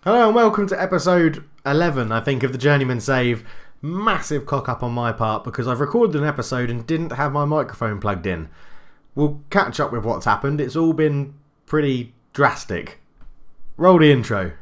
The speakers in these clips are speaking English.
Hello and welcome to episode 11, I think, of the Journeyman Save. Massive cock up on my part because I've recorded an episode and didn't have my microphone plugged in. We'll catch up with what's happened. It's all been pretty drastic. Roll the intro.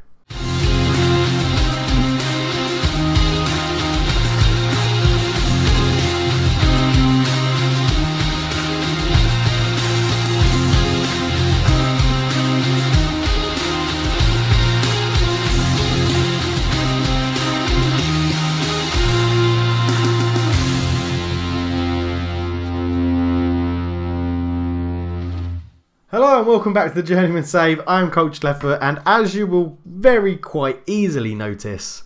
Hello and welcome back to the Journeyman Save. I'm Coach Leffer, and as you will very quite easily notice,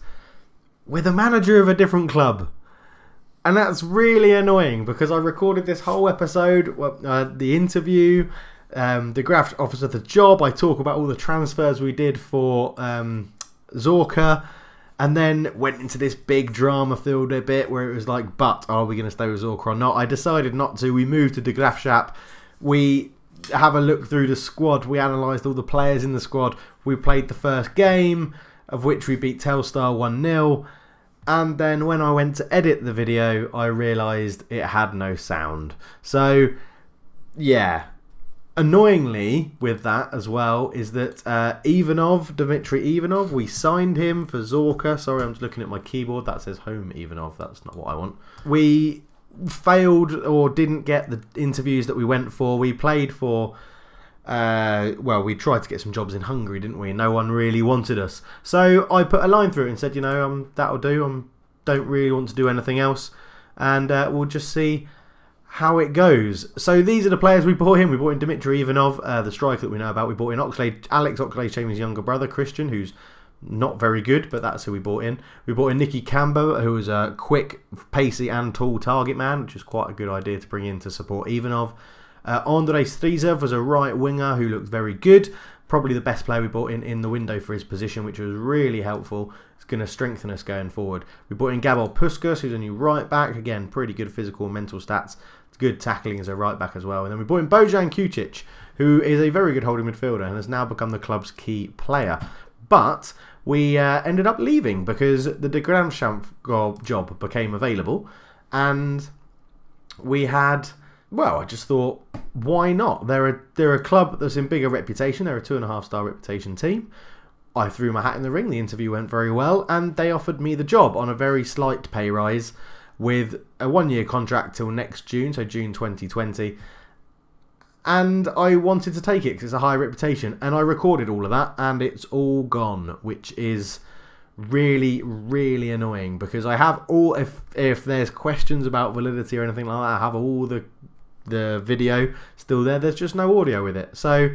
we're the manager of a different club. And that's really annoying because I recorded this whole episode, the interview, the graft officer, the job. I talk about all the transfers we did for Zorka, and then went into this big drama-filled bit where it was like, but are we going to stay with Zorka or not? I decided not to. We moved to the Graf Shop. We have a look through the squad. We analysed all the players in the squad. We played the first game, of which we beat Telstar 1-0. And then when I went to edit the video, I realised it had no sound. So, yeah. Annoyingly, with that as well, is that Dmitry Ivanov, we signed him for Zorka. Sorry, I'm just looking at my keyboard. That says home Ivanov. That's not what I want. We failed or didn't get the interviews that we went for. We played for we tried to get some jobs in Hungary, didn't we? No one really wanted us, so I put a line through it and said, that'll do. Don't really want to do anything else, and we'll just see how it goes. So these are the players we brought in. We brought in Dmitry Ivanov, the striker that we know about. We brought in Alex Oxlade-Chamberlain's younger brother, Christian, who's not very good, but that's who we brought in. We brought in Nicky Cambo, who was a quick, pacey and tall target man, which is quite a good idea to bring in to support Ivanov. Andrei Strizev was a right winger who looked very good. Probably the best player we brought in the window for his position, which was really helpful. It's going to strengthen us going forward. We brought in Gabor Puskas, who's a new right back. Again, pretty good physical and mental stats. It's good tackling as a right back as well. And then we brought in Bojan Kucic, who is a very good holding midfielder and has now become the club's key player. But we ended up leaving because the De Gramschamp job became available, and we had, I just thought, why not? They're a club that's in bigger reputation. They're a 2.5-star reputation team. I threw my hat in the ring. The interview went very well, and they offered me the job on a very slight pay rise with a 1-year contract till next June, so June 2020. And I wanted to take it because it's a high reputation. And I recorded all of that and it's all gone, which is really, really annoying because I have all, if there's questions about validity or anything like that, I have all the video still there. There's just no audio with it. So,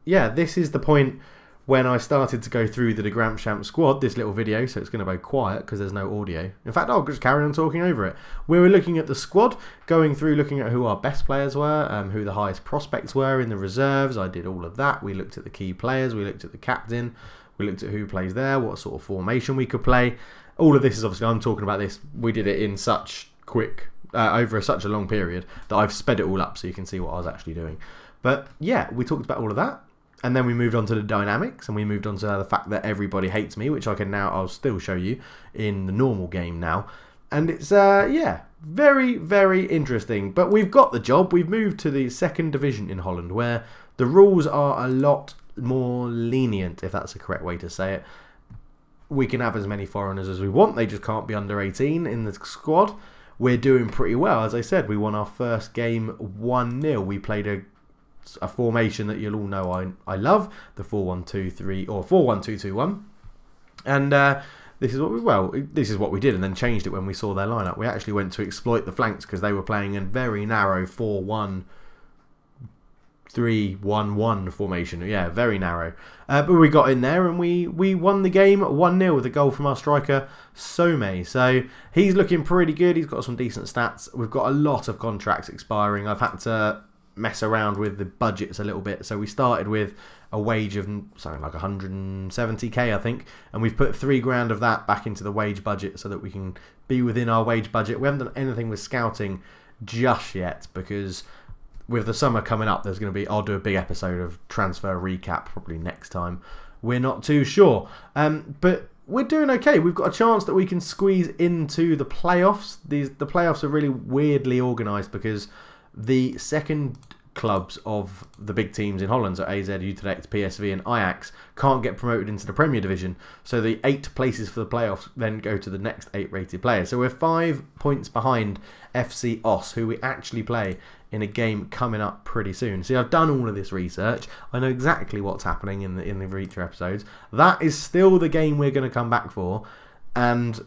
yeah, this is the point when I started to go through the De Gramschamp squad, this little video, so it's going to go quiet because there's no audio. In fact, I'll just carry on talking over it. We were looking at the squad, going through looking at who our best players were, who the highest prospects were in the reserves. I did all of that. We looked at the key players, we looked at the captain, we looked at who plays there, what sort of formation we could play. All of this is obviously, I'm talking about this, we did it in such quick, over such a long period that I've sped it all up so you can see what I was actually doing. But yeah, we talked about all of that. And then we moved on to the dynamics, and we moved on to the fact that everybody hates me, which I'll still show you in the normal game now. And it's, very, very interesting. But we've got the job. We've moved to the second division in Holland, where the rules are a lot more lenient, if that's the correct way to say it. We can have as many foreigners as we want. They just can't be under 18 in the squad. We're doing pretty well. As I said, we won our first game 1-0. We played a formation that you'll all know I love, the 4-1-2-3 or 4-1-2-2-1, and this is what we did, and then changed it when we saw their lineup. We actually went to exploit the flanks because they were playing a very narrow 4-1-3-1-1 formation. Yeah, very narrow. But we got in there and we won the game 1-0 with a goal from our striker Some. So he's looking pretty good. He's got some decent stats. We've got a lot of contracts expiring. I've had to mess around with the budgets a little bit, so we started with a wage of something like 170k, I think, and we've put 3 grand of that back into the wage budget so that we can be within our wage budget. We haven't done anything with scouting just yet because with the summer coming up, there's going to be, I'll do a big episode of transfer recap probably next time. we're not too sure. But we're doing okay. We've got a chance that we can squeeze into the playoffs. The playoffs are really weirdly organised because the second clubs of the big teams in Holland, so AZ, Utrecht, PSV and Ajax, can't get promoted into the Premier Division. So the 8 places for the playoffs then go to the next 8 rated players. So we're 5 points behind FC Os, who we actually play in a game coming up pretty soon. See, I've done all of this research. I know exactly what's happening in the future episodes. That is still the game we're going to come back for, and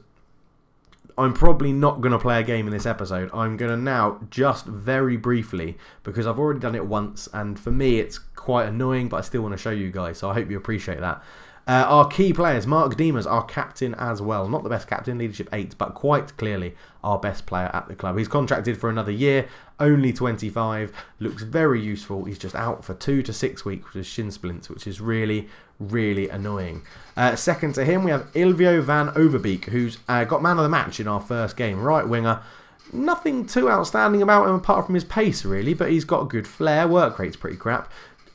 I'm probably not going to play a game in this episode. I'm going to now just very briefly, because I've already done it once, and for me it's quite annoying, but I still want to show you guys, so I hope you appreciate that. Our key players, Mark Diemers, our captain as well. Not the best captain, leadership 8, but quite clearly our best player at the club. He's contracted for another year, only 25, looks very useful. He's just out for 2 to 6 weeks with shin splints, which is really, really annoying. Second to him, we have Ilvio van Overbeek, who's got man of the match in our first game. Right winger. Nothing too outstanding about him apart from his pace, really, but he's got a good flair. Work rate's pretty crap.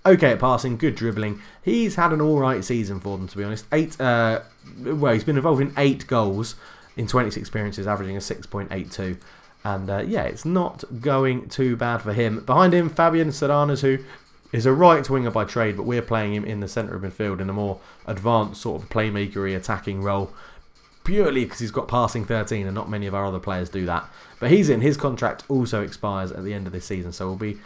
Okay at passing, good dribbling. He's had an alright season for them, to be honest. Well, he's been involved in 8 goals in 26 appearances, averaging a 6.82. And yeah, it's not going too bad for him. Behind him, Fabian Saranas, who is a right winger by trade, but we're playing him in the centre of midfield in a more advanced sort of playmakery attacking role, purely because he's got passing 13 and not many of our other players do that. But he's in. His contract also expires at the end of this season, so we'll be...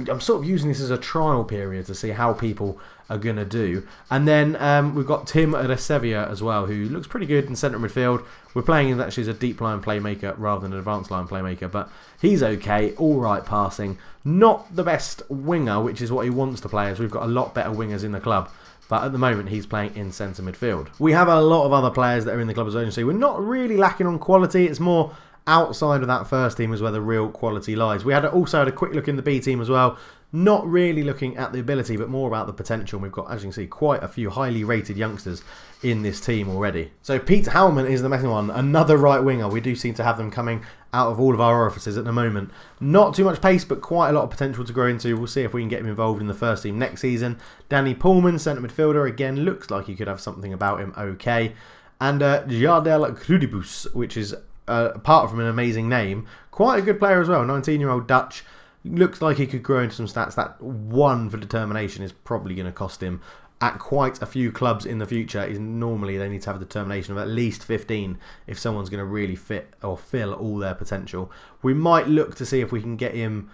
I'm sort of using this as a trial period to see how people are going to do. And then we've got Tim Resevia as well, who looks pretty good in centre midfield. We're playing him actually as a deep line playmaker rather than an advanced line playmaker, but he's okay, alright passing. Not the best winger, which is what he wants to play, as we've got a lot better wingers in the club. But at the moment, he's playing in centre midfield. We have a lot of other players that are in the club as well, so we're not really lacking on quality. It's more... outside of that first team is where the real quality lies. We also had a quick look in the B team as well. Not really looking at the ability, but more about the potential. We've got, as you can see, quite a few highly rated youngsters in this team already. So Pete Howman is the missing one. Another right winger. We do seem to have them coming out of all of our orifices at the moment. Not too much pace, but quite a lot of potential to grow into. We'll see if we can get him involved in the first team next season. Danny Pullman, centre midfielder. Again, looks like he could have something about him okay. And Jardel Crudibus, which is... apart from an amazing name, quite a good player as well. 19-year-old Dutch. Looks like he could grow into some stats. That 1 for determination is probably going to cost him at quite a few clubs in the future. Normally they need to have a determination of at least 15 if someone's going to really fit or fill all their potential. We might look to see if we can get him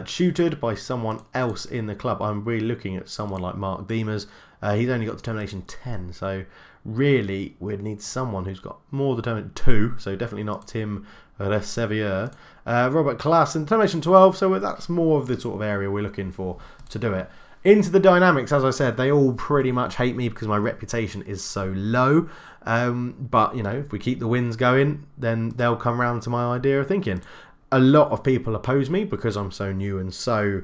tutored by someone else in the club. I'm really looking at someone like Mark Diemers. He's only got determination 10, so really we'd need someone who's got more determination 2, so definitely not Tim Resevier. Robert Klaassen, determination 12, so that's more of the sort of area we're looking for to do it. Into the dynamics, as I said, they all pretty much hate me because my reputation is so low. But, you know, if we keep the wins going, then they'll come round to my idea of thinking. A lot of people oppose me because I'm so new and so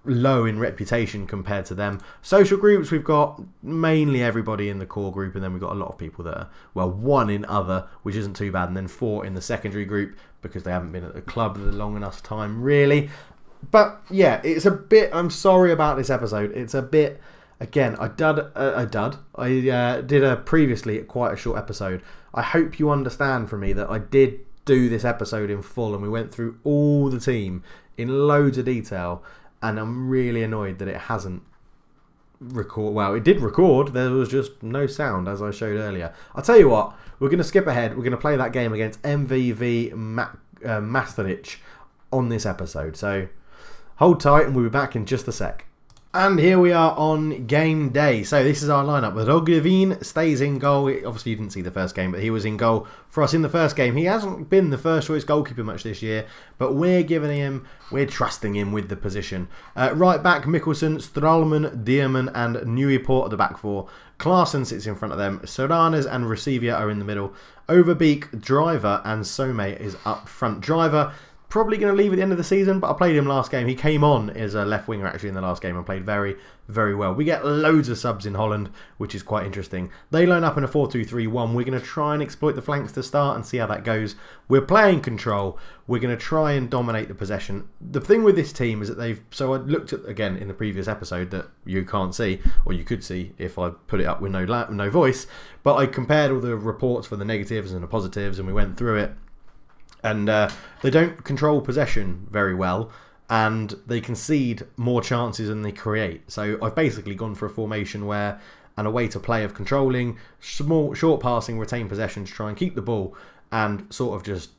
low in reputation compared to them. Social groups, we've got mainly everybody in the core group, and then we've got a lot of people that are, well, 1 in other, which isn't too bad, and then 4 in the secondary group because they haven't been at the club a long enough time, really. But yeah, it's a bit, I'm sorry about this episode. It's a bit, again, I did a previously quite a short episode. I hope you understand from me that I did do this episode in full and we went through all the team in loads of detail, and I'm really annoyed that it hasn't well, it did record, there was just no sound as I showed earlier. I'll tell you what, we're going to skip ahead. We're going to play that game against MVV Maastricht on this episode, so hold tight and we'll be back in just a sec. And here we are on game day. So this is our lineup. Roggeveen stays in goal. Obviously you didn't see the first game, but he was in goal for us in the first game. He hasn't been the first choice goalkeeper much this year, but we're trusting him with the position. Right back, Mikkelsen, Stralman, Dierman and Nieuwpoort at the back 4. Klaassen sits in front of them. Soranes and Recevia are in the middle. Overbeek, Driver and Some is up front. Driver, probably going to leave at the end of the season, but I played him last game. He came on as a left winger actually in the last game and played very, very well. We get loads of subs in Holland, which is quite interesting. They line up in a 4-2-3-1. We're going to try and exploit the flanks to start and see how that goes. We're playing control. We're going to try and dominate the possession. The thing with this team is that so I looked at, again, in the previous episode that you can't see, or you could see if I put it up with no voice, but I compared all the reports for the negatives and the positives, and we went through it. And they don't control possession very well, and they concede more chances than they create. So I've basically gone for a formation where, and a way to play of controlling, short passing, retain possession to try and keep the ball, and sort of just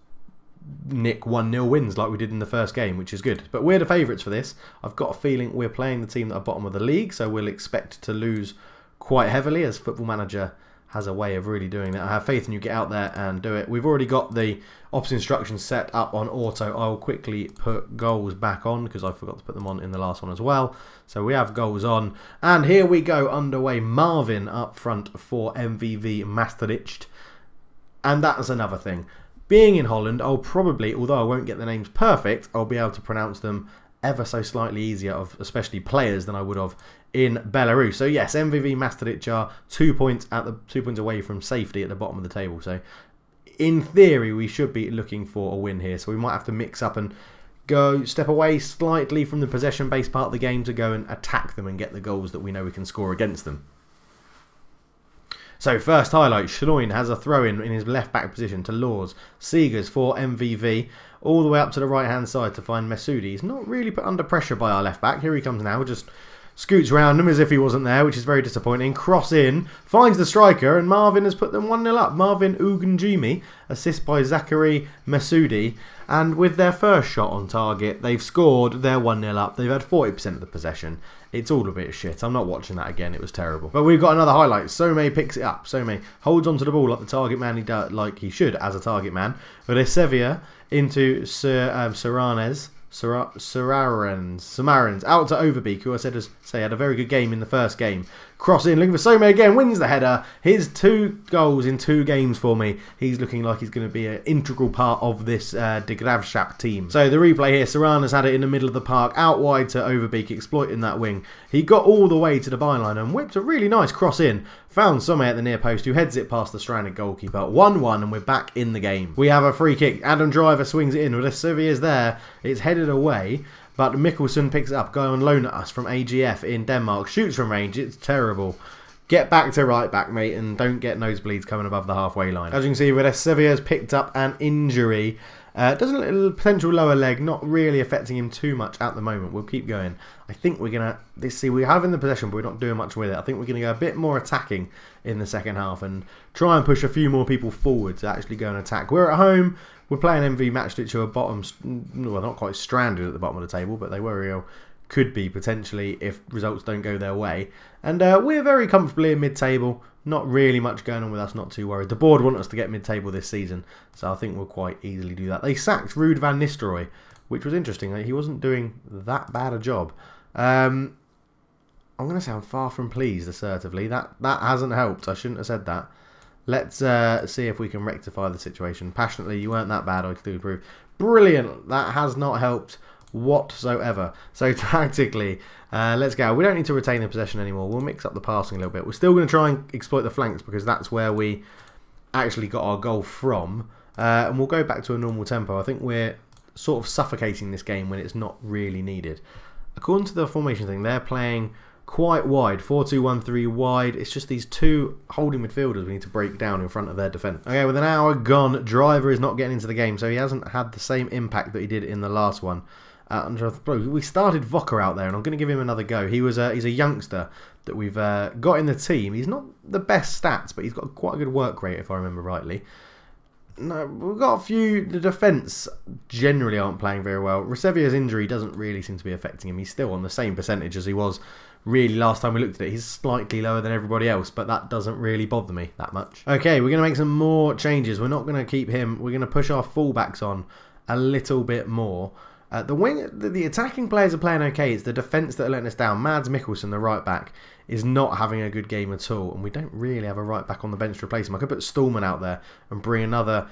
nick 1-0 wins like we did in the first game, which is good. But we're the favourites for this. I've got a feeling we're playing the team that are bottom of the league, so we'll expect to lose quite heavily, as Football Manager has a way of really doing that. I have faith in you. Get out there and do it. We've already got the ops instructions set up on auto. I'll quickly put goals back on because I forgot to put them on in the last one as well. So we have goals on. And here we go, underway. Marvin up front for MVV Maastricht. And that's another thing. Being in Holland, I'll probably, although I won't get the names perfect, I'll be able to pronounce them ever so slightly easier, of especially players, than I would have in Belarus. So yes, MVV Maastricht are 2 points away from safety at the bottom of the table. So in theory, we should be looking for a win here. So we might have to mix up and step away slightly from the possession-based part of the game to go and attack them and get the goals that we know we can score against them. So first highlight, Schlein has a throw-in in his left-back position to Laws. Seegers for MVV, all the way up to the right-hand side to find Messoudi. He's not really put under pressure by our left-back. Here he comes now, just scoots around him as if he wasn't there, which is very disappointing. Cross in, finds the striker, and Marvin has put them 1-0 up. Marvin Ugunjimi, assist by Zachary Messoudi. And with their first shot on target, they've scored. They're 1-0 up. They've had 40% of the possession. It's all a bit of shit. I'm not watching that again. It was terrible. But we've got another highlight. Some picks it up. Some holds onto the ball like the target man like he should as a target man. But Sevilla into Samarans out to Overbeek, who I said had a very good game in the first game. Cross in, looking for Some again, wins the header. His 2 goals in 2 games for me. He's looking like he's going to be an integral part of this De Graafschap team. So the replay here, Serrana's had it in the middle of the park, out wide to Overbeek, exploiting that wing. He got all the way to the byline and whipped a really nice cross in. Found Some at the near post, who heads it past the stranded goalkeeper. 1-1, and we're back in the game. We have a free kick. Adam Driver swings it in. With Sevilla's there, it's headed away. But Mikkelsen picks it up, going on loan at us from AGF in Denmark. Shoots from range. It's terrible. Get back to right back, mate, and don't get nosebleeds coming above the halfway line. As you can see, with Sevilla's picked up an injury. Doesn't look a potential lower leg, not really affecting him too much at the moment. We'll keep going. I think we're going to, see, we're having the possession, but we're not doing much with it. I think we're going to go a bit more attacking in the second half and try and push a few more people forward to actually go and attack. We're at home. We're playing MV Maastricht, who are bottom, well, not quite stranded at the bottom of the table, but they were could be potentially if results don't go their way. And we're very comfortably in mid-table. Not really much going on with us, not too worried. The board want us to get mid-table this season, so I think we'll quite easily do that. They sacked Ruud van Nistelrooy, which was interesting. He wasn't doing that bad a job. I'm going to sound far from pleased assertively. That hasn't helped. I shouldn't have said that. Let's see if we can rectify the situation. Passionately, you weren't that bad, I could improve. Brilliant. That has not helped whatsoever. So tactically, let's go. We don't need to retain the possession anymore. We'll mix up the passing a little bit. We're still going to try and exploit the flanks because that's where we actually got our goal from. And we'll go back to a normal tempo. I think we're sort of suffocating this game when it's not really needed. According to the formation thing, they're playing quite wide, 4-2-1-3 wide. It's just these 2 holding midfielders we need to break down in front of their defence. Okay, with an hour gone, Driver is not getting into the game, so he hasn't had the same impact that he did in the last one. We started Vocker out there, and I'm going to give him another go. He's a youngster that we've got in the team. He's not the best stats, but he's got quite a good work rate, if I remember rightly. No, we've got a few. The defence generally aren't playing very well. Resevia's injury doesn't really seem to be affecting him. He's still on the same percentage as he was really last time we looked at it. He's slightly lower than everybody else, but that doesn't really bother me that much. Okay, we're going to make some more changes. We're not going to keep him. We're going to push our fullbacks on a little bit more. The attacking players are playing okay. It's the defence that are letting us down. Mads Mikkelsen, the right back, is not having a good game at all, and we don't really have a right back on the bench to replace him. I could put Stallman out there and bring another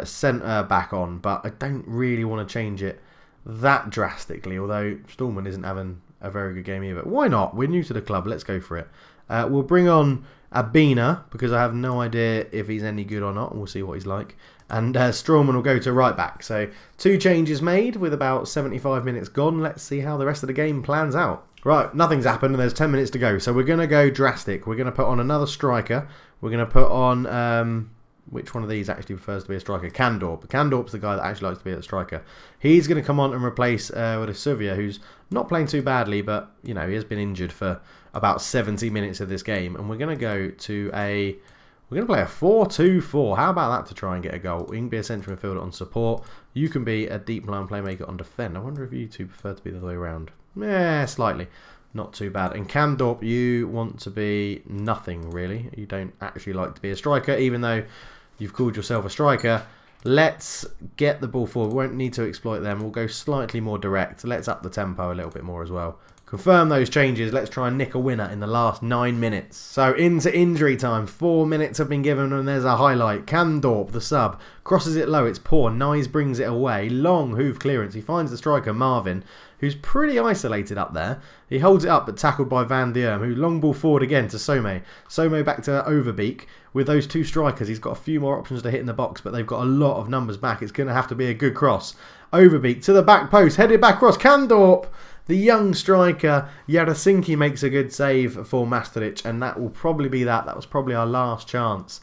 centre back on, but I don't really want to change it that drastically, although Stallman isn't having a very good game either. Why not? We're new to the club. Let's go for it. We'll bring on Abina, because I have no idea if he's any good or not. We'll see what he's like. And Strawman will go to right back. So 2 changes made with about 75 minutes gone. Let's see how the rest of the game plans out. Right, nothing's happened and there's 10 minutes to go. So we're going to go drastic. We're going to put on another striker. We're going to put on... which one of these actually prefers to be a striker? Kandorp. Kandorp's the guy that actually likes to be a striker. He's going to come on and replace Suvia, who's not playing too badly, but you know, he has been injured for about 70 minutes of this game. And we're going to go to a... We're going to play a 4-2-4. How about that to try and get a goal? We can be a central midfielder on support. You can be a deep line playmaker on defend. I wonder if you two prefer to be the other way around. Yeah, slightly. Not too bad. And Kandorp, you want to be nothing, really. You don't actually like to be a striker, even though you've called yourself a striker. Let's get the ball forward. We won't need to exploit them. We'll go slightly more direct. Let's up the tempo a little bit more as well. Confirm those changes. Let's try and nick a winner in the last 9 minutes. So into injury time. 4 minutes have been given and there's a highlight. Kandorp, the sub, crosses it low. It's poor. Nyes brings it away. Long hoof clearance. He finds the striker, Marvin, who's pretty isolated up there. He holds it up but tackled by Van Dierm, who long ball forward again to Some. Some back to Overbeek. With those 2 strikers, he's got a few more options to hit in the box, but they've got a lot of numbers back. It's going to have to be a good cross. Overbeek to the back post. Headed back cross. Kandorp, the young striker. Yarasinki makes a good save for Mastaric, and that will probably be that. That was probably our last chance.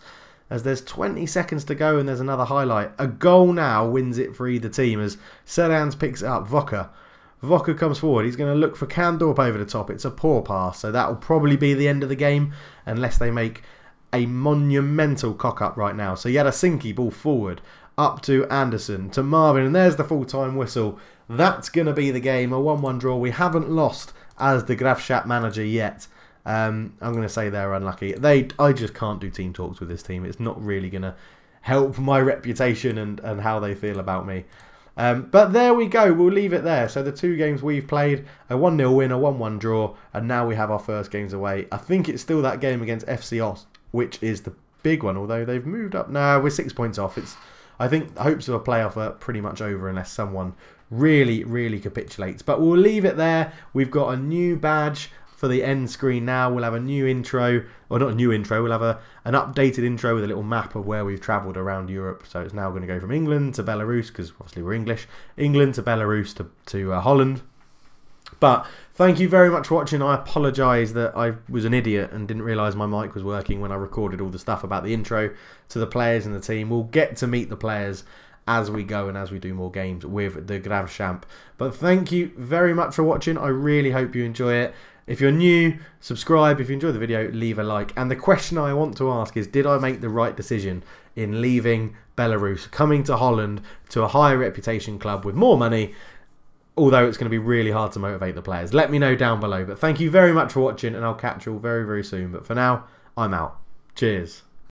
As there's 20 seconds to go and there's another highlight. A goal now wins it for either team as Sedans picks it up. Voka comes forward. He's going to look for Kandorp over the top. It's a poor pass, so that will probably be the end of the game unless they make a monumental cock-up right now. So Yarasinki, ball forward, up to Anderson, to Marvin, and there's the full-time whistle. That's going to be the game, a 1-1 draw. We haven't lost as the Graafschap manager yet. I'm going to say they're unlucky. I just can't do team talks with this team. It's not really going to help my reputation and how they feel about me. But there we go. We'll leave it there. So the 2 games we've played, a 1-0 win, a 1-1 draw, and now we have our first games away. I think it's still that game against FC Ost, which is the big one, although they've moved up. No, we're 6 points off. I think the hopes of a playoff are pretty much over unless someone really, really capitulates. But we'll leave it there. We've got a new badge for the end screen now. We'll have a new intro, or not a new intro, we'll have an updated intro with a little map of where we've travelled around Europe. So it's now going to go from England to Belarus, because obviously we're English, England to Belarus to Holland. But thank you very much for watching. I apologise that I was an idiot and didn't realise my mic was working when I recorded all the stuff about the intro to the players and the team. We'll get to meet the players as we go and as we do more games with the Graafschap. But thank you very much for watching. I really hope you enjoy it. If you're new, subscribe. If you enjoy the video, leave a like. And the question I want to ask is, did I make the right decision in leaving Belarus, coming to Holland to a higher reputation club with more money, although it's going to be really hard to motivate the players? Let me know down below. But thank you very much for watching, and I'll catch you all very, very soon. But for now, I'm out. Cheers.